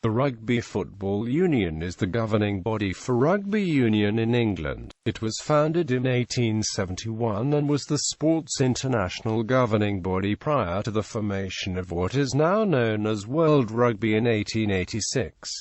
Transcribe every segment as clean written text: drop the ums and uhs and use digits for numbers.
The Rugby Football Union is the governing body for rugby union in England. It was founded in 1871 and was the sport's international governing body prior to the formation of what is now known as World Rugby in 1886.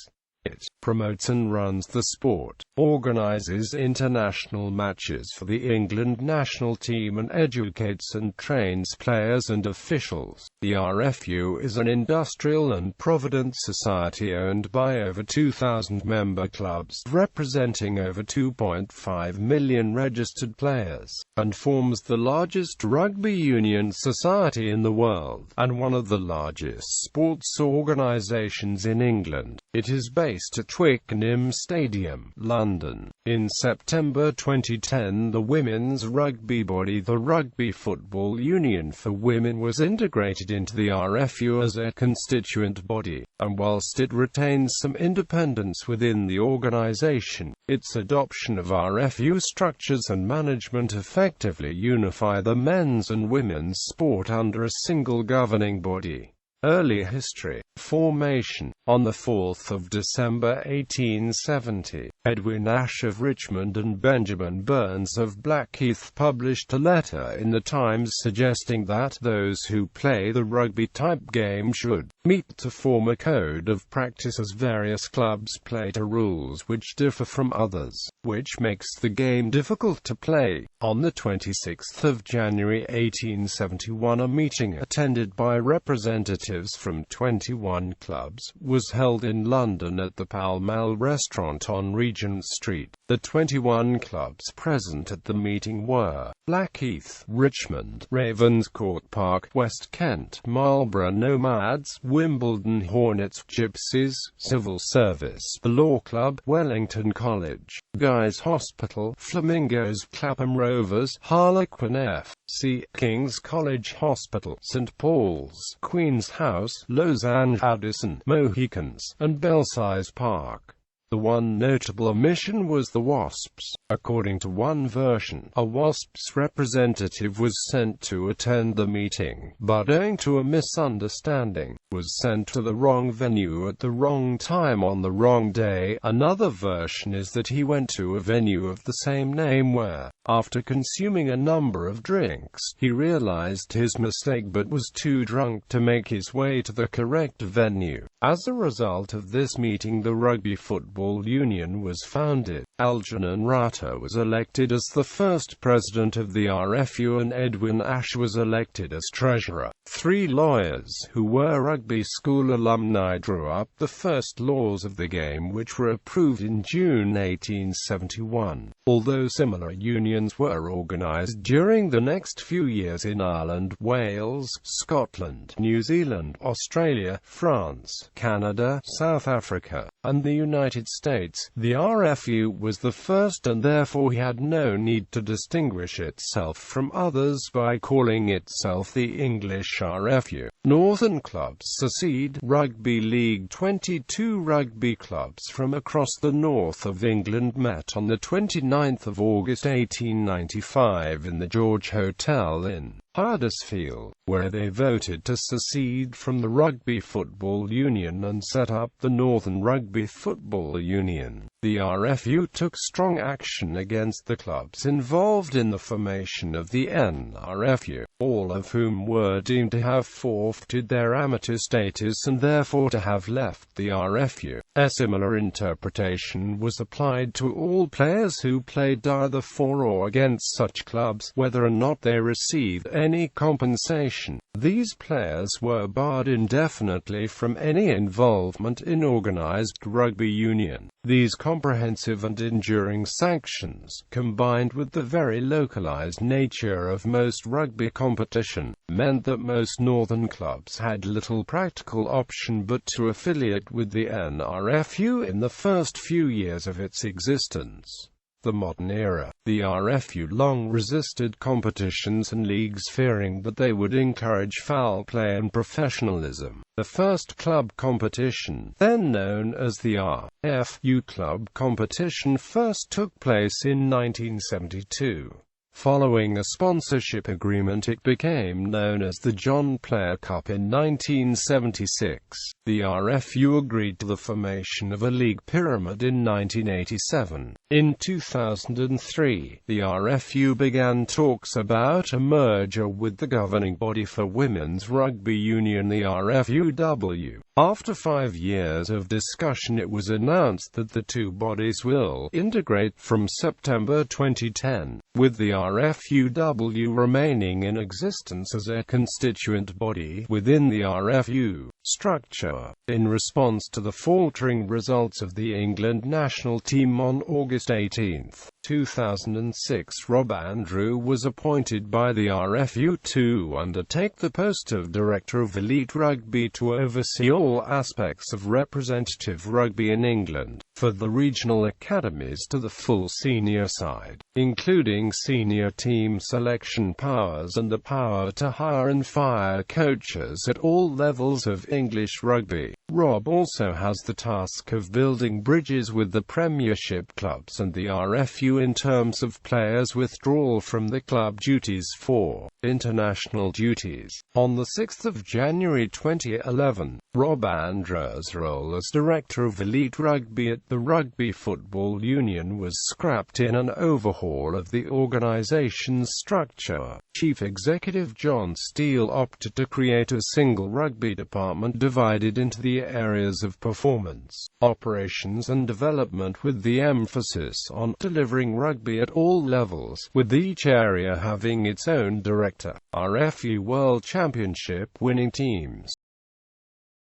It promotes and runs the sport, organises international matches for the England national team, and educates and trains players and officials. The RFU is an industrial and provident society owned by over 2,000 member clubs, representing over 2.5 million registered players, and forms the largest rugby union society in the world, and one of the largest sports organisations in England. It is based at Twickenham Stadium, London. In September 2010, the women's rugby body, the Rugby Football Union for Women, was integrated into the RFU as a constituent body, and whilst it retains some independence within the organisation, its adoption of RFU structures and management effectively unify the men's and women's sport under a single governing body. Early history. Formation. On 4 December 1870, Edwin Ashe of Richmond and Benjamin Burns of Blackheath published a letter in the Times suggesting that those who play the rugby-type game should meet to form a code of practice, as various clubs play to rules which differ from others, which makes the game difficult to play. On 26 January 1871, a meeting attended by representatives from 21 clubs was held in London at the Pall Mall restaurant on Regent Street. The 21 clubs present at the meeting were Blackheath, Richmond, Ravenscourt Park, West Kent, Marlborough Nomads, Wimbledon Hornets, Gypsies, Civil Service, the Law Club, Wellington College, Guy's Hospital, Flamingos, Clapham Rovers, Harlequin F.C., King's College Hospital, St Paul's, Queen's House, Lausanne, Addison, Mohicans, and Belsize Park. The one notable omission was the Wasps. According to one version, a Wasps representative was sent to attend the meeting, but owing to a misunderstanding, was sent to the wrong venue at the wrong time on the wrong day. Another version is that he went to a venue of the same name where, after consuming a number of drinks, he realized his mistake but was too drunk to make his way to the correct venue. As a result of this meeting, the Rugby Football Union was founded. Algernon Rata was elected as the first president of the RFU, and Edwin Ashe was elected as treasurer. 3 lawyers, who were rugby school alumni, drew up the first laws of the game, which were approved in June 1871. Although similar unions were organised during the next few years in Ireland, Wales, Scotland, New Zealand, Australia, France, Canada, South Africa, and the United States, the RFU was the first, and therefore had no need to distinguish itself from others by calling itself the English RFU. Northern clubs secede. Rugby League. 22 rugby clubs from across the north of England met on 29 August 1895 in the George Hotel in Huddersfield, where they voted to secede from the Rugby Football Union and set up the Northern Rugby Football Union. The RFU took strong action against the clubs involved in the formation of the NRFU, all of whom were deemed to have forfeited their amateur status and therefore to have left the RFU. A similar interpretation was applied to all players who played either for or against such clubs, whether or not they received any compensation. These players were barred indefinitely from any involvement in organised rugby union. These comprehensive and enduring sanctions, combined with the very localised nature of most rugby competition, meant that most northern clubs had little practical option but to affiliate with the NRFU in the first few years of its existence. The modern era. The RFU long resisted competitions and leagues, fearing that they would encourage foul play and professionalism. The first club competition, then known as the RFU Club competition, first took place in 1972. Following a sponsorship agreement, it became known as the John Player Cup in 1976. The RFU agreed to the formation of a league pyramid in 1987. In 2003, the RFU began talks about a merger with the governing body for women's rugby union, the RFUW. After 5 years of discussion, it was announced that the two bodies will integrate from September 2010, with the RFUW remaining in existence as a constituent body within the RFU structure. In response to the faltering results of the England national team on August 18, 2006, Rob Andrew was appointed by the RFU to undertake the post of Director of Elite Rugby to oversee all aspects of representative rugby in England, for the regional academies to the full senior side, including senior team selection powers and the power to hire and fire coaches at all levels of English rugby. Rob also has the task of building bridges with the Premiership clubs and the RFU in terms of players' withdrawal from the club duties for international duties. On 6 January 2011, Rob Andrew's role as Director of Elite Rugby at the Rugby Football Union was scrapped in an overhaul of the organisation's structure. Chief Executive John Steele opted to create a single rugby department divided into the areas of performance, operations and development, with the emphasis on delivering rugby at all levels, with each area having its own director. RFU World Championship winning teams